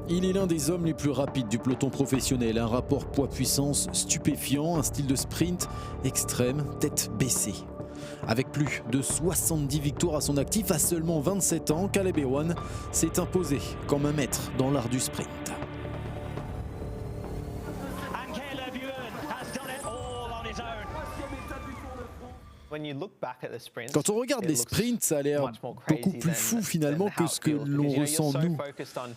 Il est l'un des hommes les plus rapides du peloton professionnel, un rapport poids-puissance stupéfiant, un style de sprint extrême, tête baissée. Avec plus de 70 victoires à son actif à seulement 27 ans, Caleb Ewan s'est imposé comme un maître dans l'art du sprint. Quand on regarde les sprints, ça a l'air beaucoup plus fou finalement que ce que l'on ressent nous.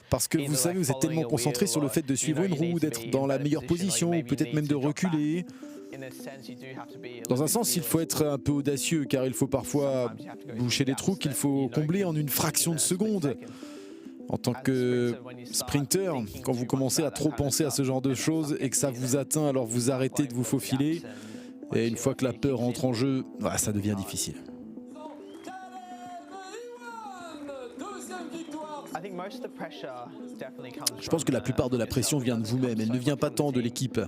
Parce que vous savez, vous êtes tellement concentré sur le fait de suivre une roue, d'être dans la meilleure position, ou peut-être même de reculer. Dans un sens, il faut être un peu audacieux, car il faut parfois boucher des trous qu'il faut combler en une fraction de seconde. En tant que sprinter, quand vous commencez à trop penser à ce genre de choses et que ça vous atteint, alors vous arrêtez de vous faufiler. Et une fois que la peur entre en jeu, ça devient difficile. Je pense que la plupart de la pression vient de vous-même, elle ne vient pas tant de l'équipe.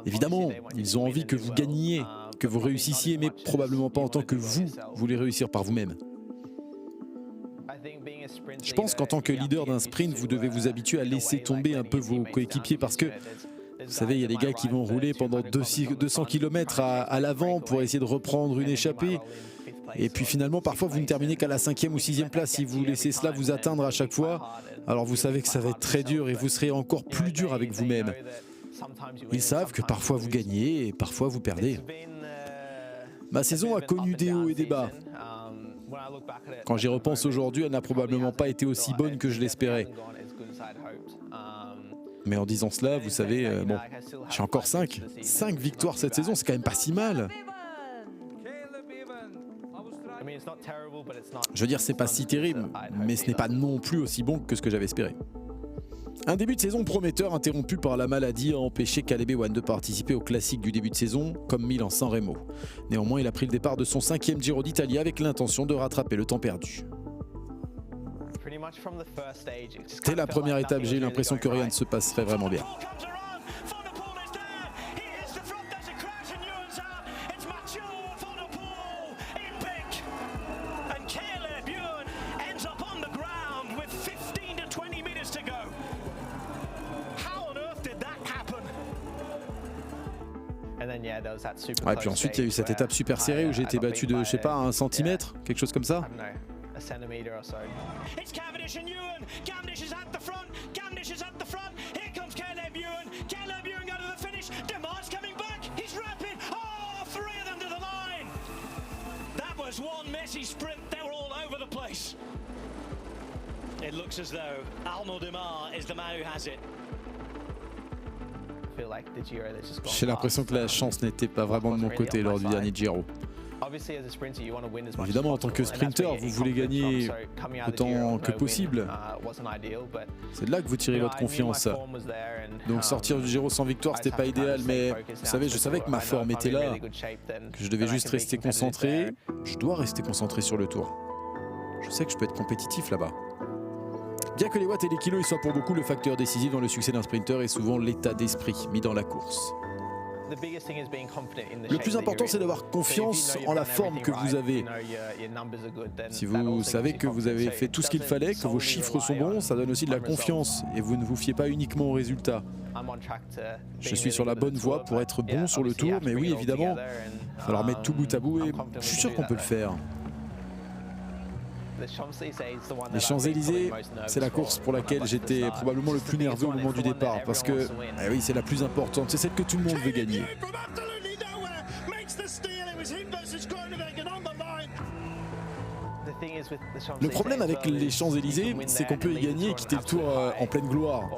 Évidemment, ils ont envie que vous gagniez, que vous réussissiez, mais probablement pas en tant que vous voulez réussir par vous-même. Je pense qu'en tant que leader d'un sprint, vous devez vous habituer à laisser tomber un peu vos coéquipiers parce que vous savez, il y a des gars qui vont rouler pendant 200 km à l'avant pour essayer de reprendre une échappée. Et puis finalement, parfois, vous ne terminez qu'à la 5e ou 6e place. Si vous laissez cela vous atteindre à chaque fois, alors vous savez que ça va être très dur et vous serez encore plus dur avec vous-même. Ils savent que parfois vous gagnez et parfois vous perdez. Ma saison a connu des hauts et des bas. Quand j'y repense aujourd'hui, elle n'a probablement pas été aussi bonne que je l'espérais. Mais en disant cela, vous savez, bon, j'ai encore 5 victoires cette saison, c'est quand même pas si mal. Je veux dire, c'est pas si terrible, mais ce n'est pas non plus aussi bon que ce que j'avais espéré. Un début de saison prometteur interrompu par la maladie a empêché Caleb Ewan de participer au classique du début de saison, comme Milan-San Remo. Néanmoins, il a pris le départ de son 5e Giro d'Italie avec l'intention de rattraper le temps perdu. Dès la première étape, j'ai eu l'impression que rien ne se passerait vraiment bien. Et puis ensuite, il y a eu cette étape super serrée où j'ai été battu de, je sais pas, 1 centimètre, quelque chose comme ça. It's Cavendish and Ewan. Cavendish is at the front. Cavendish is at the front. Here comes Caleb Ewan. Caleb Ewan go to the finish. Demar's coming back. He's rapid. Oh, 3 of them to the line. That was one messy sprint. They were all over the place. It looks as though Arnaud Demar is the man who has it. J'ai l'impression que la chance n'était pas vraiment de mon côté lors du dernier Giro. Évidemment, en tant que sprinter, vous voulez gagner autant que possible. C'est de là que vous tirez votre confiance. Donc sortir du Giro sans victoire, c'était pas idéal, mais vous savez, je savais que ma forme était là, que je devais juste rester concentré. Je dois rester concentré sur le tour. Je sais que je peux être compétitif là-bas. Bien que les watts et les kilos soient pour beaucoup le facteur décisif dans le succès d'un sprinter est souvent l'état d'esprit mis dans la course. Le plus important, c'est d'avoir confiance en la forme que vous avez. Si vous savez que vous avez fait tout ce qu'il fallait, que vos chiffres sont bons, ça donne aussi de la confiance et vous ne vous fiez pas uniquement aux résultats. Je suis sur la bonne voie pour être bon sur le tour, mais oui, évidemment, il va falloir mettre tout bout à bout et je suis sûr qu'on peut le faire. Les Champs-Élysées, c'est la course pour laquelle j'étais probablement le plus nerveux au moment du départ parce que, oui, c'est la plus importante, c'est celle que tout le monde veut gagner. Le problème avec les Champs-Élysées, c'est qu'on peut y gagner et quitter le tour en pleine gloire.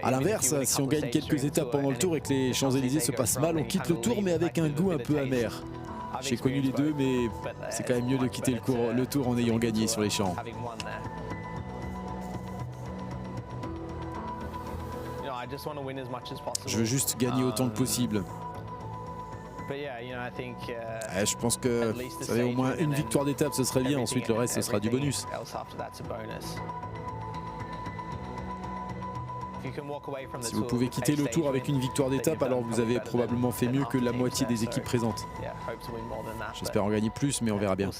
A l'inverse, si on gagne quelques étapes pendant le tour et que les Champs-Élysées se passent mal, on quitte le tour mais avec un goût un peu amer. J'ai connu les deux, mais c'est quand même mieux de quitter le tour en ayant gagné sur les champs. Je veux juste gagner autant que possible. Je pense que ça fait au moins une victoire d'étape, ce serait bien. Ensuite, le reste, ce sera du bonus. Si vous pouvez quitter le tour avec une victoire d'étape, alors vous avez probablement fait mieux que la moitié des équipes présentes. J'espère en gagner plus, mais on verra bien.